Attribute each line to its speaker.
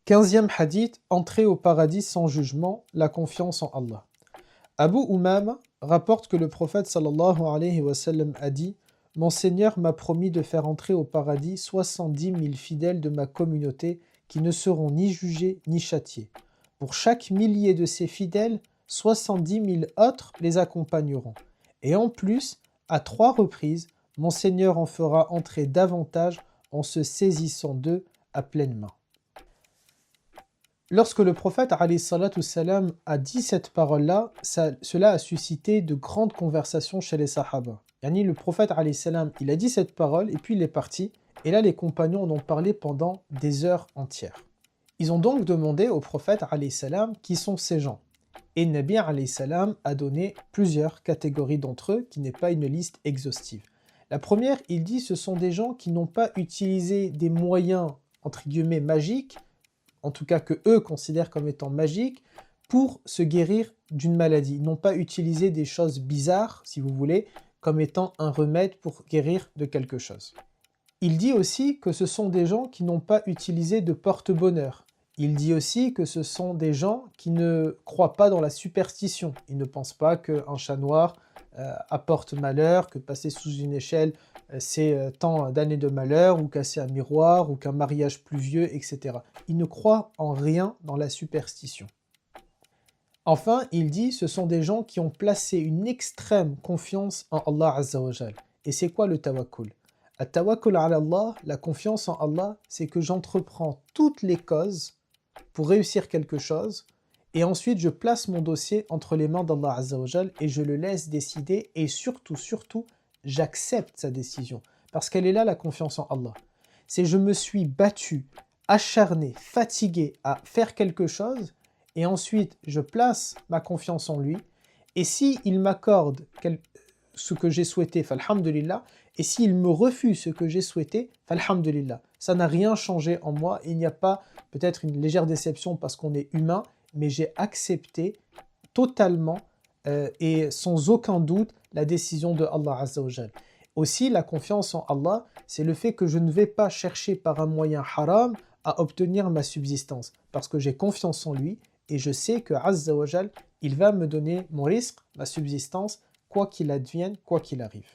Speaker 1: 15e hadith, entrer au paradis sans jugement, la confiance en Allah. Abu Umama rapporte que le prophète sallallahu alayhi wa sallam a dit « Mon Seigneur m'a promis de faire entrer au paradis 70 000 fidèles de ma communauté qui ne seront ni jugés ni châtiés. Pour chaque millier de ces fidèles, 70 000 autres les accompagneront. Et en plus, à 3 reprises, mon Seigneur en fera entrer davantage en se saisissant d'eux à pleine main. » Lorsque le prophète alayhi salatu salam a dit cette parole-là, cela a suscité de grandes conversations chez les sahaba. Le prophète alayhi salam, il a dit cette parole et puis il est parti. Et là, les compagnons en ont parlé pendant des heures entières. Ils ont donc demandé au prophète alayhi salam qui sont ces gens. Et Nabi alayhi salam a donné plusieurs catégories d'entre eux, qui n'est pas une liste exhaustive. La première, il dit, ce sont des gens qui n'ont pas utilisé des moyens, entre guillemets, magiques, en tout cas que eux considèrent comme étant magiques, pour se guérir d'une maladie. Ils n'ont pas utilisé des choses bizarres, si vous voulez, comme étant un remède pour guérir de quelque chose. Il dit aussi que ce sont des gens qui n'ont pas utilisé de porte-bonheur. Il dit aussi que ce sont des gens qui ne croient pas dans la superstition. Ils ne pensent pas qu'un chat noir apporte malheur, que passer sous une échelle c'est tant d'années de malheur, ou casser un miroir, ou qu'un mariage pluvieux, etc. Ils ne croient en rien dans la superstition. Enfin, il dit, ce sont des gens qui ont placé une extrême confiance en Allah Azza wa Jal. Et c'est quoi le tawakkul? At-tawakkul ala Allah, la confiance en Allah, c'est que j'entreprends toutes les causes pour réussir quelque chose, et ensuite je place mon dossier entre les mains d'Allah Azza wa Jal et je le laisse décider, et surtout, j'accepte sa décision, parce qu'elle est là la confiance en Allah. C'est je me suis battu, acharné, fatigué à faire quelque chose, et ensuite je place ma confiance en lui, et s'il m'accorde ce que j'ai souhaité, falhamdulillah, et s'il me refuse ce que j'ai souhaité, falhamdulillah. Ça n'a rien changé en moi, il n'y a pas peut-être une légère déception parce qu'on est humain, mais j'ai accepté totalement et sans aucun doute la décision de Allah Azza wa Jal. Aussi, la confiance en Allah, c'est le fait que je ne vais pas chercher par un moyen haram à obtenir ma subsistance, parce que j'ai confiance en lui et je sais que Azza wa Jal, il va me donner mon risque, ma subsistance, quoi qu'il advienne, quoi qu'il arrive.